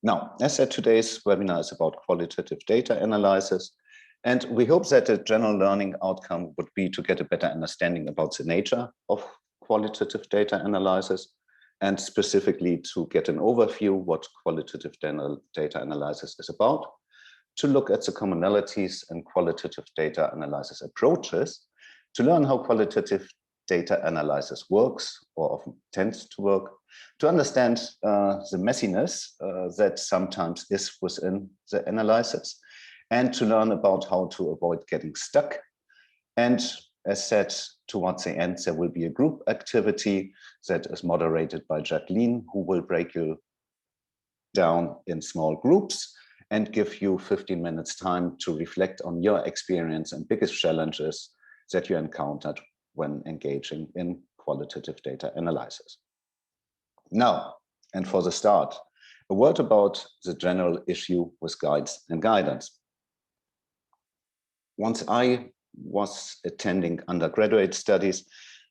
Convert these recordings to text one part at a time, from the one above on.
Now, as said, today's webinar is about qualitative data analysis, and we hope that the general learning outcome would be to get a better understanding about the nature of qualitative data analysis, and specifically to get an overview what qualitative data analysis is about, to look at the commonalities and qualitative data analysis approaches, to learn how qualitative data analysis works or often tends to work, to understand the messiness that sometimes is within the analysis, and to learn about how to avoid getting stuck. And as said, towards the end, there will be a group activity that is moderated by Jacqueline, who will break you down in small groups and give you 15 minutes time to reflect on your experience and biggest challenges that you encountered when engaging in qualitative data analysis. Now, and for the start, a word about the general issue with guides and guidance. Once I was attending undergraduate studies,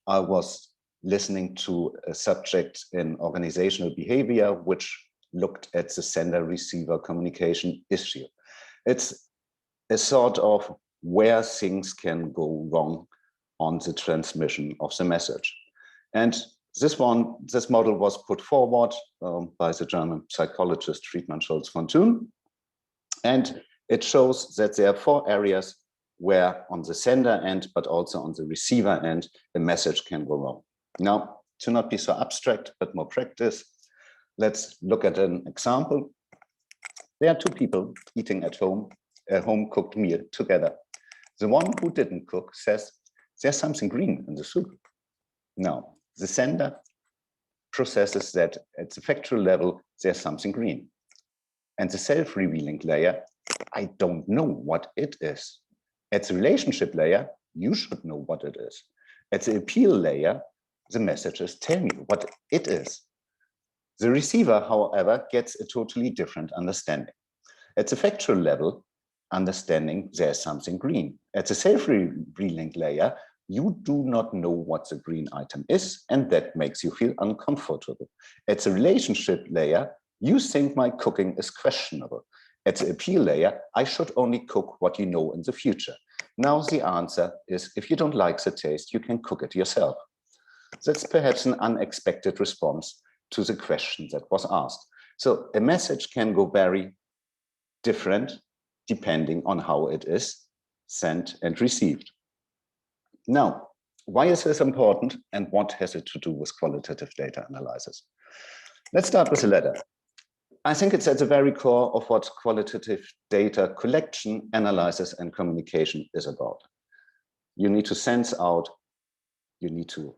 I was listening to a subject in organizational behavior, which looked at the sender-receiver communication issue. It's a sort of where things can go wrong on the transmission of the message. And this model was put forward by the German psychologist Friedmann Schulz von Thun. And it shows that there are 4 areas where on the sender end, but also on the receiver end, the message can go wrong. Now, to not be so abstract, but more practice, let's look at an example. There are 2 people eating at home, a home-cooked meal together. The one who didn't cook says, there's something green in the soup. Now, the sender processes that at the factual level, there's something green. And the self-revealing layer, I don't know what it is. At the relationship layer, you should know what it is. At the appeal layer, the messages tell me what it is. The receiver, however, gets a totally different understanding. At the factual level, understanding there's something green. At the self-revealing layer, you do not know what the green item is, and that makes you feel uncomfortable. At the relationship layer, you think my cooking is questionable. At the appeal layer, I should only cook what you know in the future. Now the answer is, if you don't like the taste, you can cook it yourself. That's perhaps an unexpected response to the question that was asked. So a message can go very different depending on how it is sent and received. Now, why is this important and what has it to do with qualitative data analysis? Let's start with the latter. I think it's at the very core of what qualitative data collection, analysis, and communication is about. You need to sense out, you need to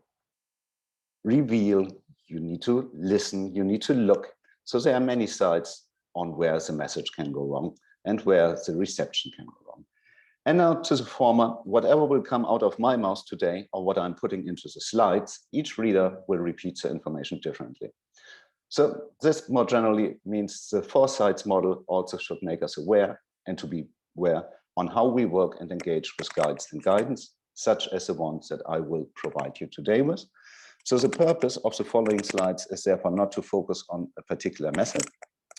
reveal, you need to listen, you need to look. So there are many sides on where the message can go wrong and where the reception can go wrong. And now to the former, whatever will come out of my mouth today or what I'm putting into the slides, each reader will repeat the information differently. So this more generally means the 4 sides model also should make us aware and to be aware on how we work and engage with guides and guidance, such as the ones that I will provide you today with. So the purpose of the following slides is therefore not to focus on a particular method,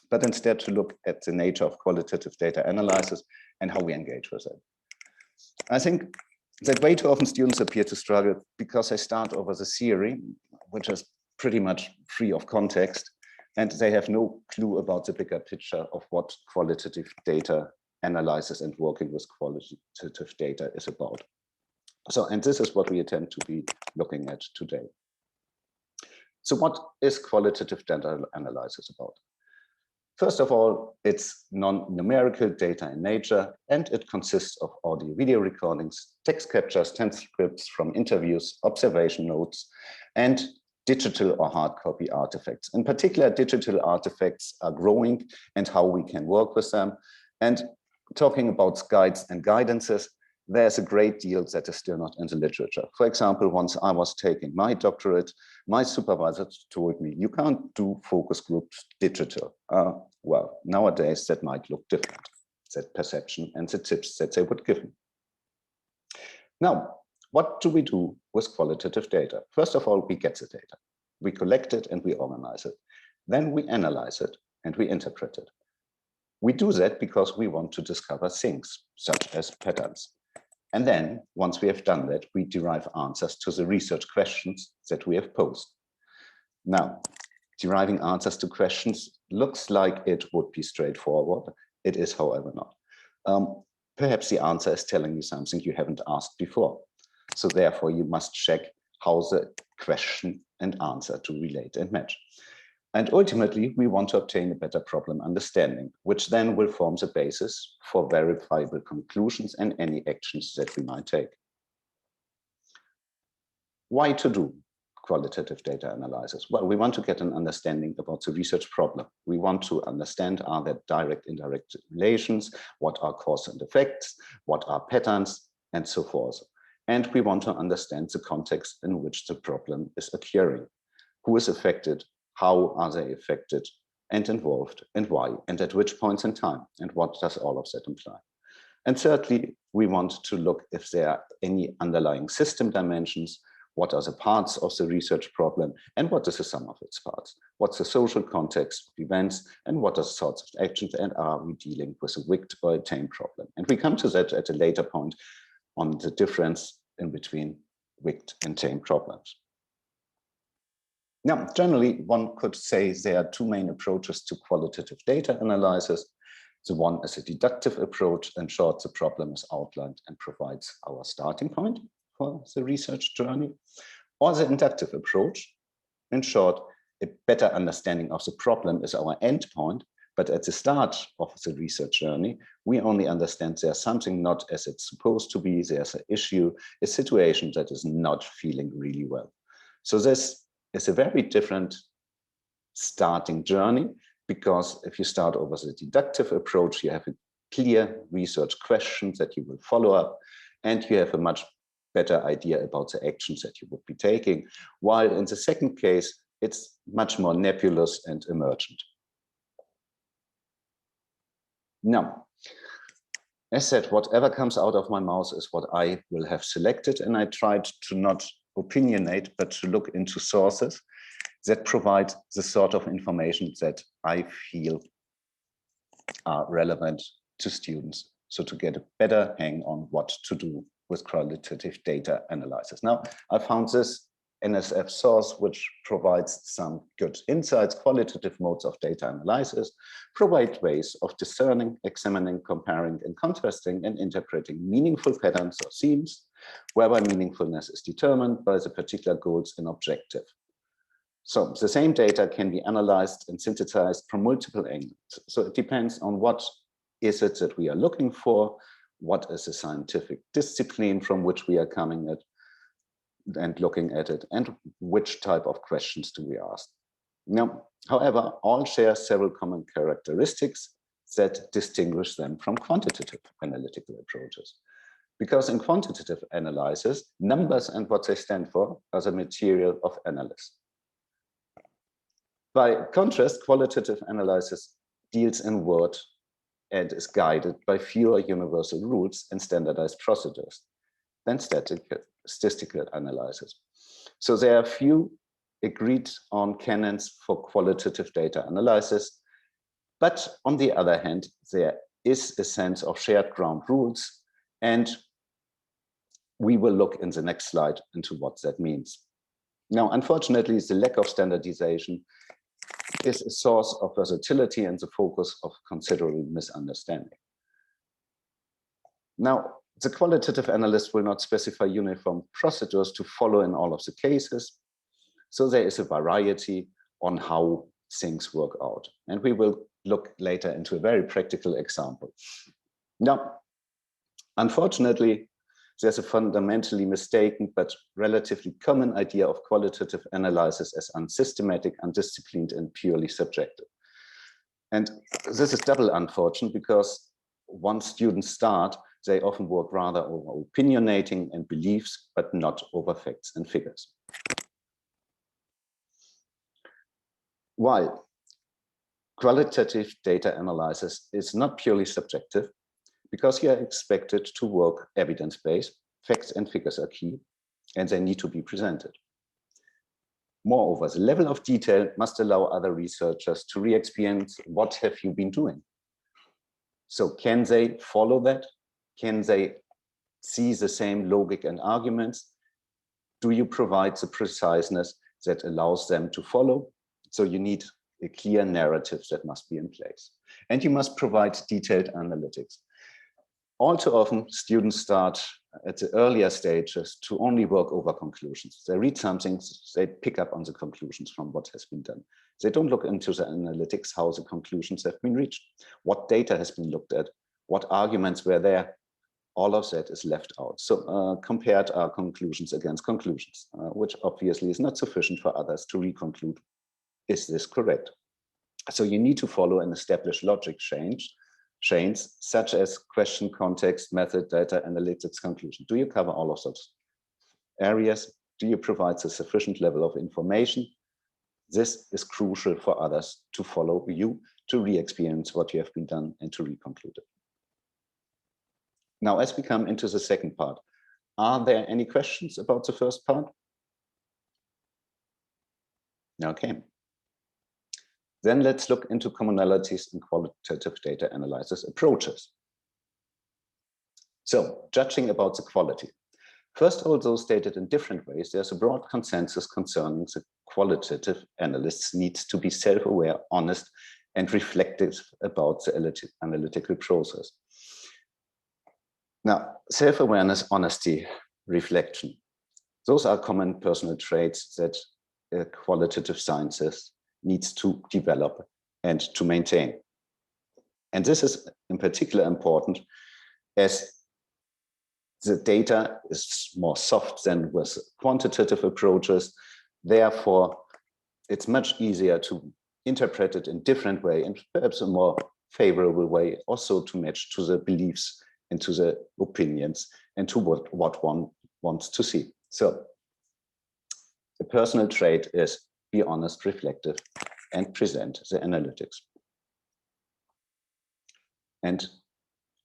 but instead to look at the nature of qualitative data analysis and how we engage with it. I think that way too often students appear to struggle because they start over the theory, which is pretty much free of context, and they have no clue about the bigger picture of what qualitative data analysis and working with qualitative data is about. So, and this is what we intend to be looking at today. So what is qualitative data analysis about? First of all, it's non-numerical data in nature, and it consists of audio-video recordings, text captures, transcripts from interviews, observation notes, and digital or hard copy artifacts. In particular, digital artifacts are growing and how we can work with them. And talking about guides and guidances, there's a great deal that is still not in the literature. For example, once I was taking my doctorate, my supervisor told me, you can't do focus groups digital. Well, nowadays that might look different, that perception and the tips that they would give me. Now, what do we do with qualitative data? First of all, we get the data. We collect it and we organize it. Then we analyze it. and we interpret it. We do that because we want to discover things, such as patterns. And then, once we have done that, we derive answers to the research questions that we have posed. Now, deriving answers to questions looks like it would be straightforward. It is, however, not. Perhaps the answer is telling you something you haven't asked before. So therefore, you must check how the question and answer to relate and match. And ultimately, we want to obtain a better problem understanding, which then will form the basis for verifiable conclusions and any actions that we might take. Why to do qualitative data analysis? Well, we want to get an understanding about the research problem. We want to understand, are there direct, indirect relations? What are cause and effects? What are patterns? And so forth. And we want to understand the context in which the problem is occurring. Who is affected? How are they affected and involved, and why, and at which points in time, and what does all of that imply? And thirdly, we want to look if there are any underlying system dimensions, what are the parts of the research problem, and what is the sum of its parts? What's the social context of events, and what are the sorts of actions, and are we dealing with a wicked or a tame problem? And we come to that at a later point on the difference in between wicked and tame problems. Now, generally, one could say there are two main approaches to qualitative data analysis. The one is a deductive approach. In short, the problem is outlined and provides our starting point for the research journey. Or the inductive approach. In short, a better understanding of the problem is our end point, but at the start of the research journey, we only understand there's something not as it's supposed to be, there's an issue, a situation that is not feeling really well. So this is a very different starting journey, because if you start over the deductive approach, you have a clear research question that you will follow up, and you have a much better idea about the actions that you would be taking, while in the second case, it's much more nebulous and emergent. Now, as said, whatever comes out of my mouth is what I will have selected, and I tried to not opinionate, but to look into sources that provide the sort of information that I feel are relevant to students. So to get a better hang on what to do with qualitative data analysis. Now, I found this NSF source, which provides some good insights. Qualitative modes of data analysis provide ways of discerning, examining, comparing, and contrasting and interpreting meaningful patterns or themes, whereby meaningfulness is determined by the particular goals and objective. So the same data can be analyzed and synthesized from multiple angles. So it depends on what is it that we are looking for, what is the scientific discipline from which we are coming at and looking at it, and which type of questions do we ask. Now, however, all share several common characteristics that distinguish them from quantitative analytical approaches. Because in quantitative analysis, numbers and what they stand for are the material of analysis. By contrast, qualitative analysis deals in word and is guided by fewer universal rules and standardized procedures than statistical analysis. So there are few agreed on canons for qualitative data analysis, but on the other hand, there is a sense of shared ground rules, and we will look in the next slide into what that means. Now, unfortunately, the lack of standardization is a source of versatility and the focus of considerable misunderstanding. Now, the qualitative analyst will not specify uniform procedures to follow in all of the cases. So there is a variety on how things work out. And we will look later into a very practical example. Now, unfortunately, there's a fundamentally mistaken but relatively common idea of qualitative analysis as unsystematic, undisciplined, and purely subjective. And this is double unfortunate, because once students start, they often work rather over opinionating and beliefs, but not over facts and figures. While qualitative data analysis is not purely subjective, because you are expected to work evidence-based, facts and figures are key, and they need to be presented. Moreover, the level of detail must allow other researchers to re-experience what have you been doing. So can they follow that? Can they see the same logic and arguments? Do you provide the preciseness that allows them to follow? So you need a clear narrative that must be in place. And you must provide detailed analytics. All too often, students start at the earlier stages to only work over conclusions. They read something, they pick up on the conclusions from what has been done. They don't look into the analytics, how the conclusions have been reached, what data has been looked at, what arguments were there. All of that is left out. So compared are conclusions against conclusions, which obviously is not sufficient for others to reconclude, is this correct? So you need to follow and establish logic chains such as question, context, method, data, analytics, conclusion. Do you cover all of those areas? Do you provide a sufficient level of information? This is crucial for others to follow you, to re-experience what you have been done and to reconclude it. Now, as we come into the second part, are there any questions about the first part? Okay. Then let's look into commonalities in qualitative data analysis approaches. So, judging about the quality. First, although stated in different ways, there's a broad consensus concerning the qualitative analysts needs to be self-aware, honest, and reflective about the analytical process. Now, self-awareness, honesty, reflection. Those are common personal traits that a qualitative scientist needs to develop and to maintain. And this is in particular important as the data is more soft than with quantitative approaches. Therefore, it's much easier to interpret it in different way and perhaps a more favorable way also to match to the beliefs and to the opinions and to what one wants to see. So the personal trait is be honest, reflective, and present the analytics. And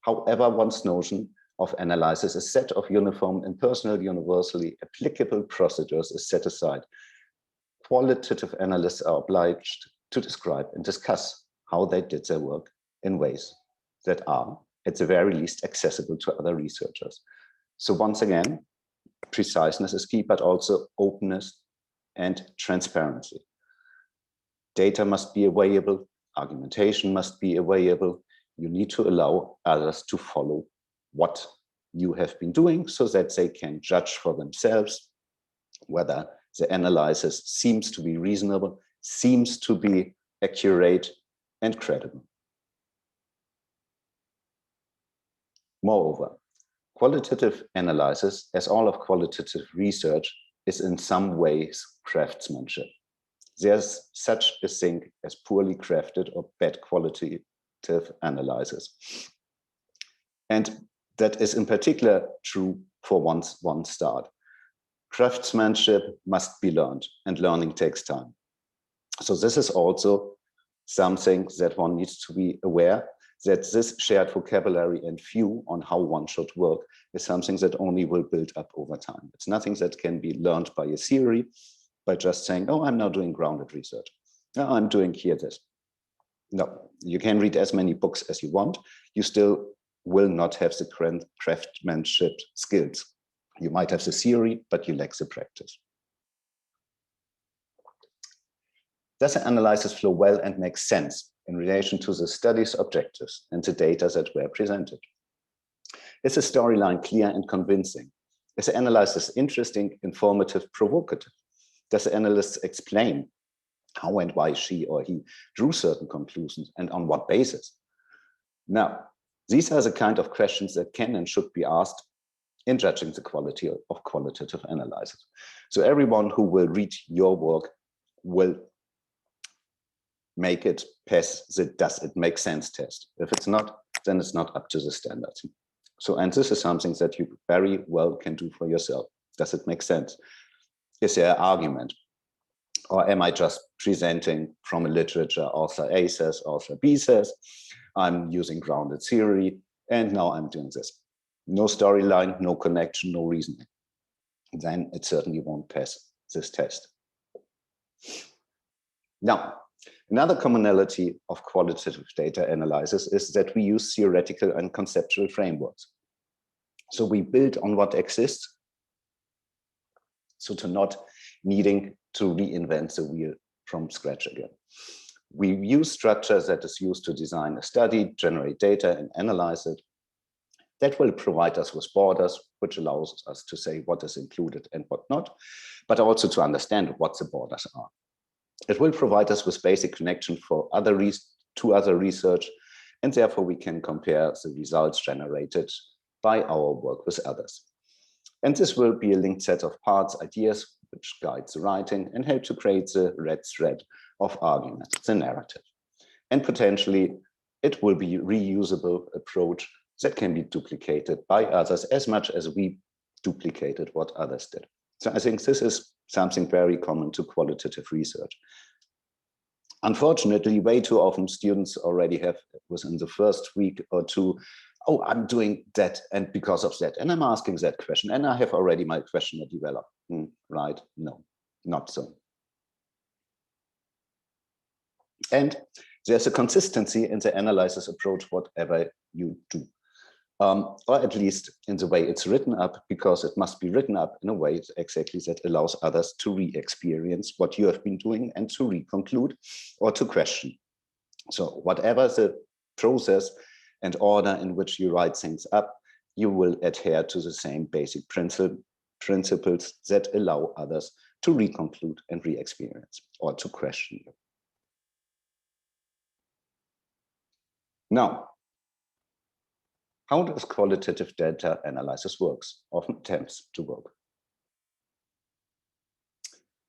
however, one's notion of analysis, a set of uniform and personal, universally applicable procedures is set aside. Qualitative analysts are obliged to describe and discuss how they did their work in ways that are, at the very least, accessible to other researchers. So once again, preciseness is key, but also openness and transparency. Data must be available, argumentation must be available. You need to allow others to follow what you have been doing so that they can judge for themselves whether the analysis seems to be reasonable, seems to be accurate and credible. Moreover, qualitative analysis, as all of qualitative research, is in some ways craftsmanship. There's such a thing as poorly crafted or bad qualitative analysis. And that is in particular true for one start. Craftsmanship must be learned, and learning takes time. So this is also something that one needs to be aware that this shared vocabulary and view on how one should work is something that only will build up over time. It's nothing that can be learned by a theory, by just saying, oh, I'm now doing grounded research. No, I'm doing here this. No, you can read as many books as you want. You still will not have the craftsmanship skills. You might have the theory, but you lack the practice. Does the analysis flow well and make sense in relation to the study's objectives and the data that were presented? Is the storyline clear and convincing? Is the analysis interesting, informative, provocative? Does the analyst explain how and why she or he drew certain conclusions and on what basis? Now, these are the kind of questions that can and should be asked in judging the quality of qualitative analysis. So everyone who will read your work will make it pass the does it make sense test. If it's not, then it's not up to the standards. So, and this is something that you very well can do for yourself. Does it make sense? Is there an argument? Or am I just presenting from a literature, author A says, author B says, I'm using grounded theory, and now I'm doing this. No storyline, no connection, no reasoning. Then it certainly won't pass this test. Now, another commonality of qualitative data analysis is that we use theoretical and conceptual frameworks. So we build on what exists, so to not needing to reinvent the wheel from scratch again. We use structures that is used to design a study, generate data, and analyze it. That will provide us with borders, which allows us to say what is included and what not, but also to understand what the borders are. It will provide us with basic connection for other research, and therefore we can compare the results generated by our work with others. And this will be a linked set of parts, ideas, which guides the writing and help to create the red thread of argument, the narrative. And potentially, it will be a reusable approach that can be duplicated by others as much as we duplicated what others did. So I think this is something very common to qualitative research. Unfortunately, way too often students already have within the first week or two, oh, I'm doing that and because of that, and I'm asking that question, and I have already my questionnaire developed. Right? No, not so. And there's a consistency in the analysis approach, whatever you do. Or at least in the way it's written up, because it must be written up in a way exactly that allows others to re-experience what you have been doing and to reconclude or to question. So whatever the process and order in which you write things up, you will adhere to the same basic principles that allow others to reconclude and re-experience or to question you. Now, how does qualitative data analysis works? Often attempts to work.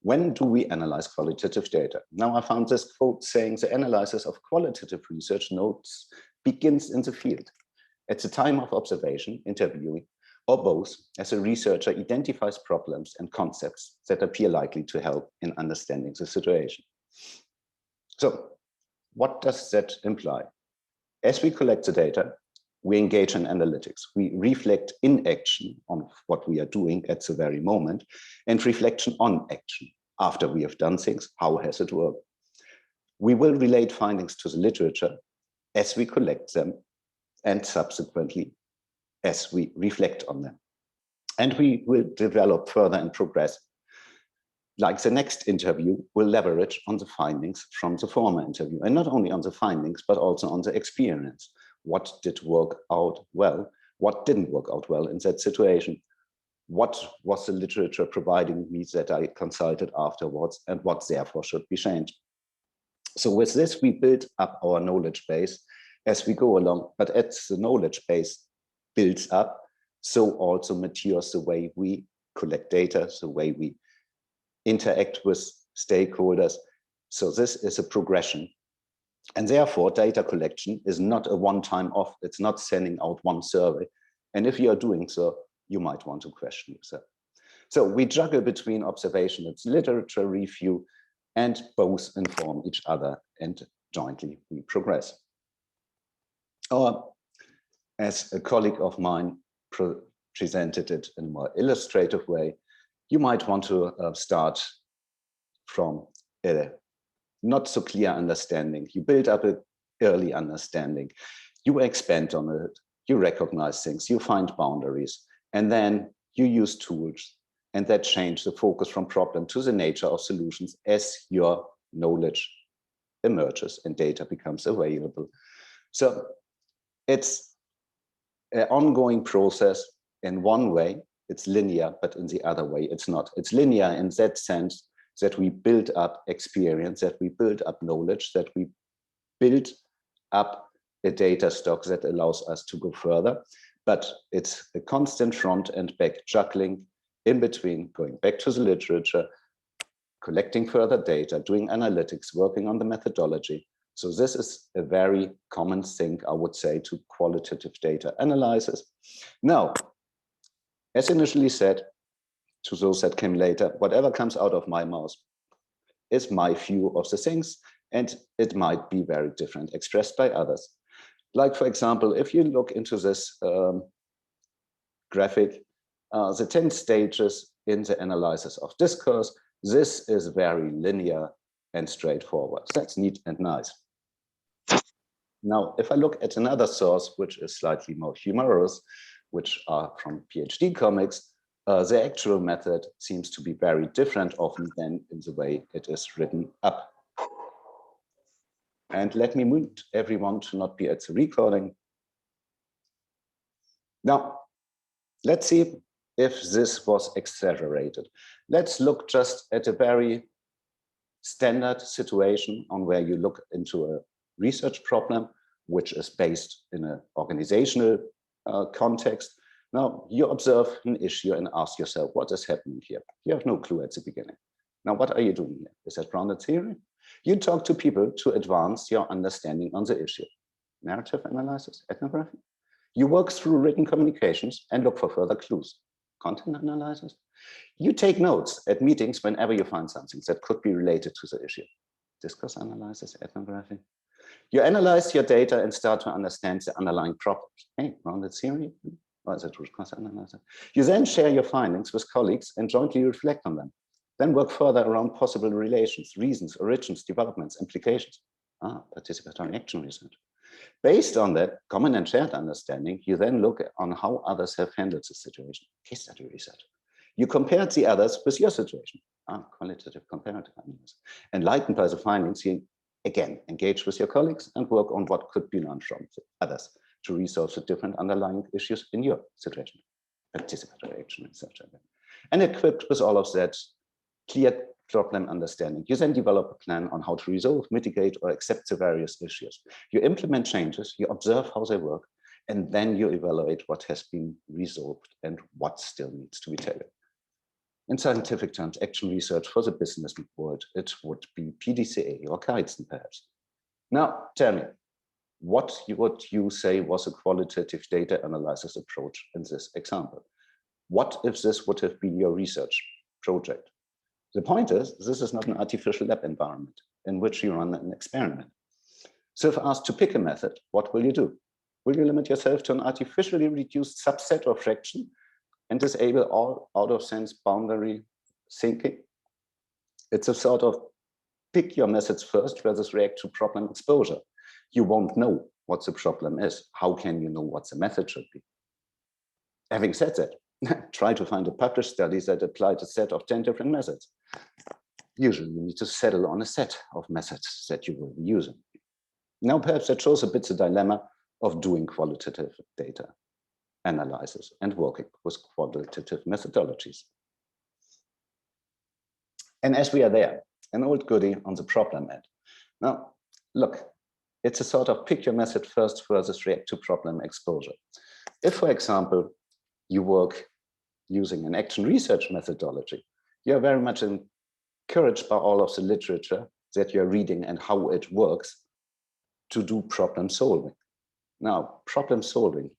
When do we analyze qualitative data? Now I found this quote saying the analysis of qualitative research notes begins in the field. At the time of observation, interviewing, or both, as a researcher identifies problems and concepts that appear likely to help in understanding the situation. So what does that imply? As we collect the data, we engage in analytics. We reflect in action on what we are doing at the very moment, and reflection on action. After we have done things, how has it worked? We will relate findings to the literature as we collect them, and subsequently as we reflect on them. And we will develop further and progress. Like the next interview will leverage on the findings from the former interview, and not only on the findings, but also on the experience. What did work out well? What didn't work out well in that situation? What was the literature providing me that I consulted afterwards, and what therefore should be changed? So with this, we build up our knowledge base as we go along, but as the knowledge base builds up, so also matures the way we collect data, the way we interact with stakeholders. So this is a progression. And therefore, data collection is not a one-time off. It's not sending out one survey. And if you are doing so, you might want to question yourself. So we juggle between observation and literature review, and both inform each other, and jointly we progress. Or, as a colleague of mine presented it in a more illustrative way, you might want to start from a not so clear understanding. You build up an early understanding, you expand on it, you recognize things, you find boundaries, and then you use tools, and that change the focus from problem to the nature of solutions as your knowledge emerges and data becomes available. So it's an ongoing process. In one way, it's linear, but in the other way, it's not. It's linear in that sense that we build up experience, that we build up knowledge, that we build up a data stock that allows us to go further. But it's a constant front and back juggling in between, going back to the literature, collecting further data, doing analytics, working on the methodology. So this is a very common thing, I would say, to qualitative data analysis. Now, as initially said, to those that came later, whatever comes out of my mouth is my view of the things, and it might be very different expressed by others. Like, for example, if you look into this graphic, the 10 stages in the analysis of discourse, This is very linear and straightforward. That's neat and nice. Now, if I look at another source, which is slightly more humorous, which are from PhD comics, the actual method seems to be very different often than in the way it is written up. And let me mute everyone to not be at the recording. Now, let's see if this was exaggerated. Let's look just at a very standard situation on where you look into a research problem, which is based in an organizational context. Now, you observe an issue and ask yourself, what is happening here? You have no clue at the beginning. Now, what are you doing here? Is that grounded theory? You talk to people to advance your understanding on the issue. Narrative analysis, ethnography. You work through written communications and look for further clues. Content analysis. You take notes at meetings whenever you find something that could be related to the issue. Discourse analysis, ethnography. You analyze your data and start to understand the underlying problems. Hey, grounded theory, or is it root cause analysis? You then share your findings with colleagues and jointly reflect on them. Then work further around possible relations, reasons, origins, developments, implications. Participatory action research. Based on that common and shared understanding, you then look on how others have handled the situation. Case study research. You compare the others with your situation. Qualitative comparative analysis. Enlightened by the findings, you again engage with your colleagues and work on what could be learned from others to resolve the different underlying issues in your situation. Participatory action research. And equipped with all of that clear problem understanding, you then develop a plan on how to resolve, mitigate, or accept the various issues. You implement changes, you observe how they work, and then you evaluate what has been resolved and what still needs to be tailored. In scientific terms, action research for the business world, it would be PDCA or Kaizen, perhaps. Now, tell me, what would you say was a qualitative data analysis approach in this example? What if this would have been your research project? The point is, this is not an artificial lab environment in which you run an experiment. So if asked to pick a method, what will you do? Will you limit yourself to an artificially reduced subset or fraction and disable all out-of-sense boundary thinking? It's a sort of pick your methods first versus react to problem exposure. You won't know what the problem is. How can you know what the method should be? Having said that, try to find a published study that applied a set of 10 different methods. Usually you need to settle on a set of methods that you will be using. Now, perhaps that shows a bit the dilemma of doing qualitative data analysis and working with qualitative methodologies. And as we are there, an old goodie on the problem end. Now, look, it's a sort of pick your method first versus react to problem exposure. If, for example, you work using an action research methodology, you're very much encouraged by all of the literature that you're reading and how it works to do problem solving. Now, problem solving,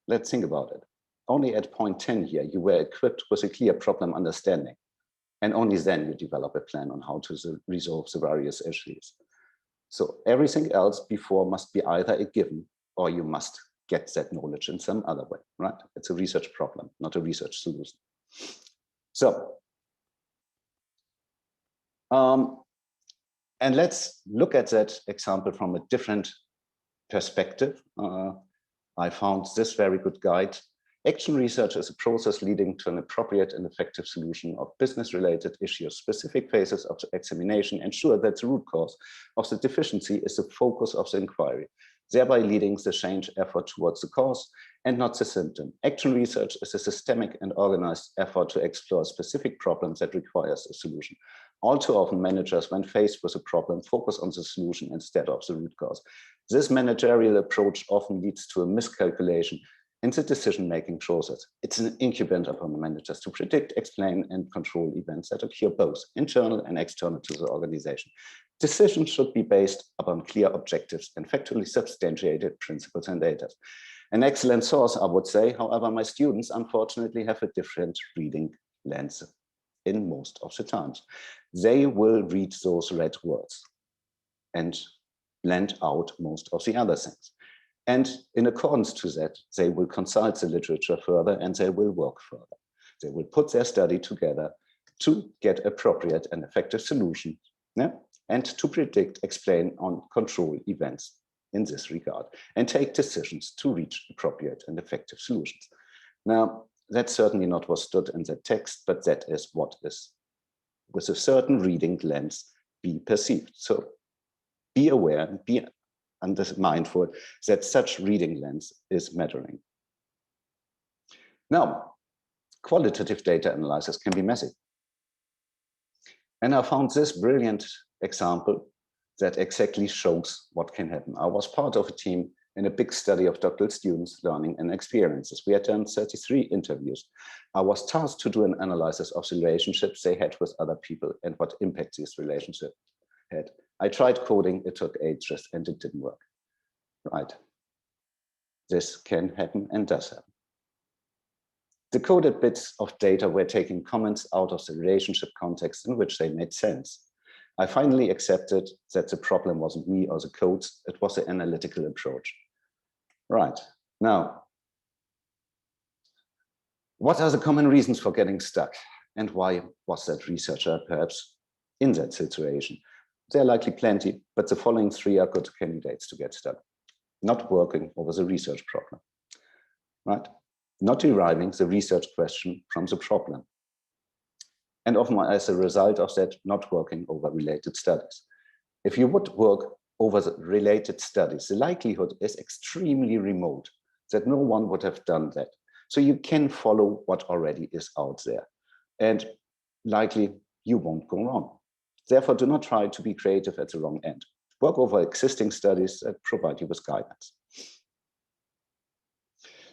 let's think about it. Only at point 10 here, you were equipped with a clear problem understanding. And only then you develop a plan on how to resolve the various issues. So everything else before must be either a given or you must get that knowledge in some other way, right? It's a research problem, not a research solution. So, and let's look at that example from a different perspective. I found this very good guide. Action research is a process leading to an appropriate and effective solution of business-related issues. Specific phases of the examination ensure that the root cause of the deficiency is the focus of the inquiry, thereby leading the change effort towards the cause and not the symptom. Action research is a systemic and organized effort to explore specific problems that requires a solution. All too often, managers, when faced with a problem, focus on the solution instead of the root cause. This managerial approach often leads to a miscalculation in the decision-making process. It's an incumbent upon managers to predict, explain, and control events that occur both internal and external to the organization. Decisions should be based upon clear objectives and factually substantiated principles and data. An excellent source, I would say. However, my students unfortunately have a different reading lens in most of the times. They will read those red words and blend out most of the other things. And in accordance to that, they will consult the literature further and they will work further. They will put their study together to get appropriate and effective solutions, yeah? And to predict, explain, and control events in this regard, and take decisions to reach appropriate and effective solutions. Now, that's certainly not what stood in the text, but that is what is, with a certain reading lens, be perceived. So be aware, be mindful that such reading lens is mattering. Now, qualitative data analysis can be messy. And I found this brilliant example that exactly shows what can happen. I was part of a team in a big study of doctoral students' learning and experiences. We had done 33 interviews. I was tasked to do an analysis of the relationships they had with other people and what impact these relationships had. I tried coding, it took ages and it didn't work. Right. This can happen and does happen. The coded bits of data were taking comments out of the relationship context in which they made sense. I finally accepted that the problem wasn't me or the codes, it was the analytical approach. Right, now, what are the common reasons for getting stuck? And why was that researcher perhaps in that situation? There are likely plenty, but the following three are good candidates to get stuck. Not working over the research problem, right? Not deriving the research question from the problem. And often as a result of that, not working over related studies. If you would work over the related studies, the likelihood is extremely remote that no one would have done that. So you can follow what already is out there. And likely you won't go wrong. Therefore, do not try to be creative at the wrong end. Work over existing studies that provide you with guidance.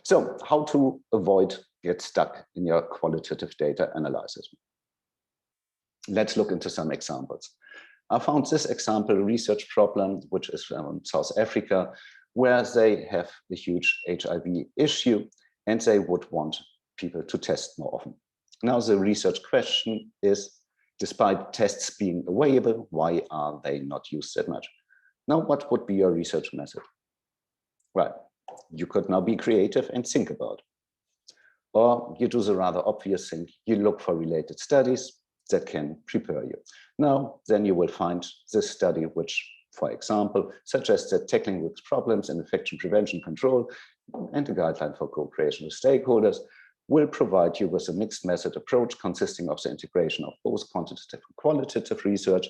So how to avoid get stuck in your qualitative data analysis? Let's look into some examples. I found this example research problem, which is from South Africa, where they have a huge HIV issue and they would want people to test more often. Now the research question is, despite tests being available, why are they not used that much? Now, what would be your research method? Well, you could now be creative and think about it. Or you do the rather obvious thing, you look for related studies that can prepare you. Now, then you will find this study which, for example, suggests that tackling with problems in infection prevention control and a guideline for co-creation with stakeholders will provide you with a mixed method approach consisting of the integration of both quantitative and qualitative research,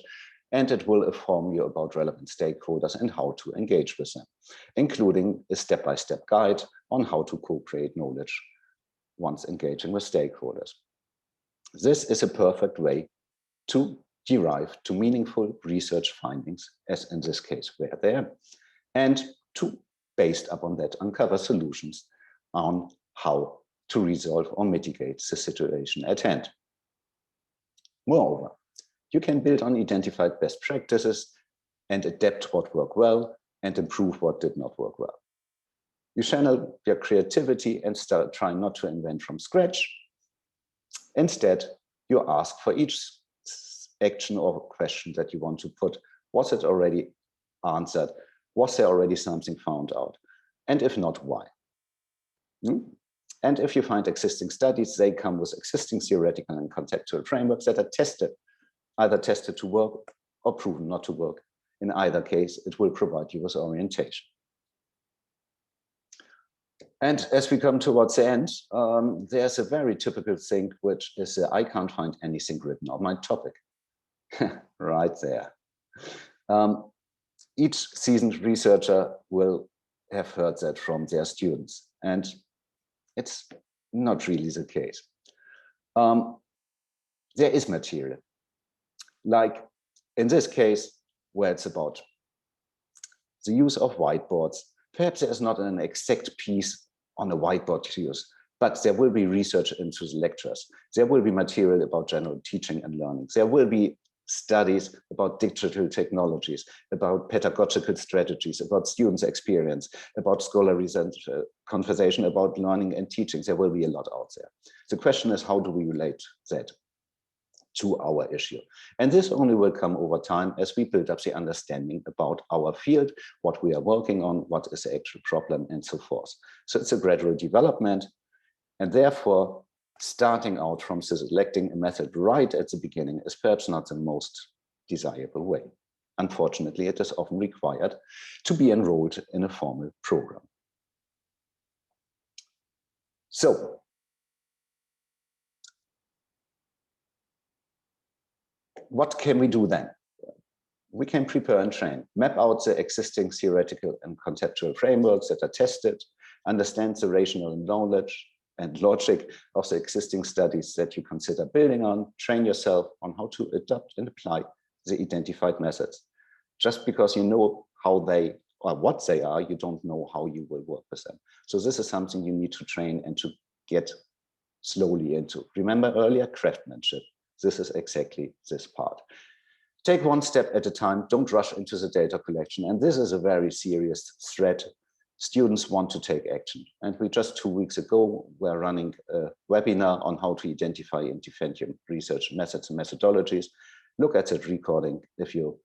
and it will inform you about relevant stakeholders and how to engage with them, including a step-by-step guide on how to co-create knowledge once engaging with stakeholders. This is a perfect way to derive to meaningful research findings, as in this case were there, and to, based upon that, uncover solutions on how to resolve or mitigate the situation at hand. Moreover, you can build on identified best practices and adapt what worked well and improve what did not work well. You channel your creativity and start trying not to invent from scratch. Instead, you ask for each action or question that you want to put. Was it already answered? Was there already something found out? And if not, why? And if you find existing studies, they come with existing theoretical and conceptual frameworks that are tested, either tested to work or proven not to work. In either case, it will provide you with orientation. And as we come towards the end, there's a very typical thing, which is I can't find anything written on my topic. Right there. Each seasoned researcher will have heard that from their students, and it's not really the case. There is material, like in this case, where it's about the use of whiteboards. Perhaps there's not an exact piece on a whiteboard to use, but there will be research into the lectures. There will be material about general teaching and learning. There will be studies about digital technologies, about pedagogical strategies, about students' experience, about scholarly conversation, about learning and teaching. There will be a lot out there. The question is, how do we relate that to our issue? And this only will come over time as we build up the understanding about our field, what we are working on, what is the actual problem, and so forth. So it's a gradual development. And therefore, starting out from selecting a method right at the beginning is perhaps not the most desirable way. Unfortunately, it is often required to be enrolled in a formal program. So, what can we do then? We can prepare and train, map out the existing theoretical and conceptual frameworks that are tested, understand the rational knowledge and logic of the existing studies that you consider building on, train yourself on how to adopt and apply the identified methods. Just because you know how they or what they are, you don't know how you will work with them. So this is something you need to train and to get slowly into. Remember earlier, craftsmanship. This is exactly this part. Take one step at a time, don't rush into the data collection. And this is a very serious threat. Students want to take action. And we just 2 weeks ago were running a webinar on how to identify and defend your research methods and methodologies. Look at that recording if you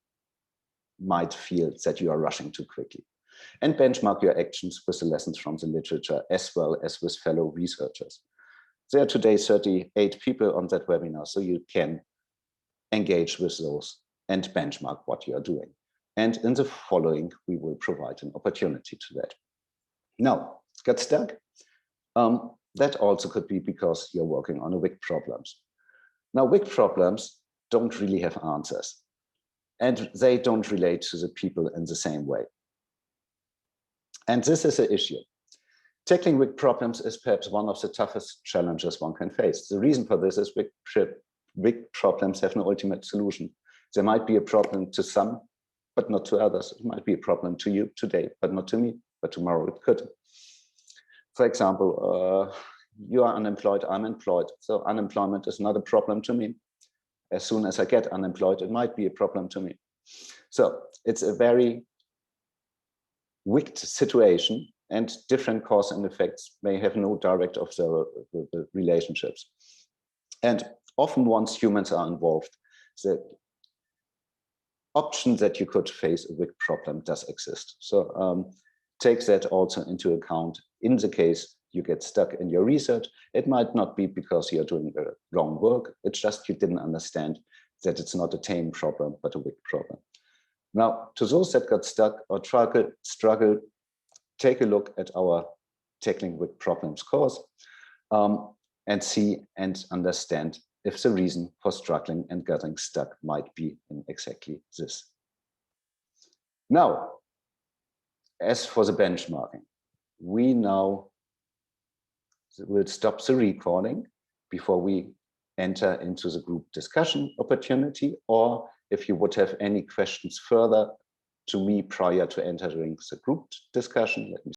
might feel that you are rushing too quickly. And benchmark your actions with the lessons from the literature as well as with fellow researchers. There are today 38 people on that webinar, so you can engage with those and benchmark what you are doing. And in the following, we will provide an opportunity to that. Now, got stuck? That also could be because you're working on a WIC problems. Now, WIC problems don't really have answers, and they don't relate to the people in the same way. And this is an issue. Tackling WIC problems is perhaps one of the toughest challenges one can face. The reason for this is WIC problems have no ultimate solution. There might be a problem to some, but not to others. It might be a problem to you today, but not to me, but tomorrow it could. For example, you are unemployed, I'm employed. So unemployment is not a problem to me. As soon as I get unemployed, it might be a problem to me. So it's a very wicked situation, and different cause and effects may have no direct observable relationships. And often once humans are involved, the option that you could face a WIC problem does exist. So take that also into account in the case you get stuck in your research. It might not be because you're doing the wrong work. It's just you didn't understand that it's not a tame problem, but a WIC problem. Now, to those that got stuck or struggled, take a look at our Tackling WIC Problems course and see and understand if the reason for struggling and getting stuck might be in exactly this. Now, as for the benchmarking, we now will stop the recording before we enter into the group discussion opportunity, or if you would have any questions further to me prior to entering the group discussion, let me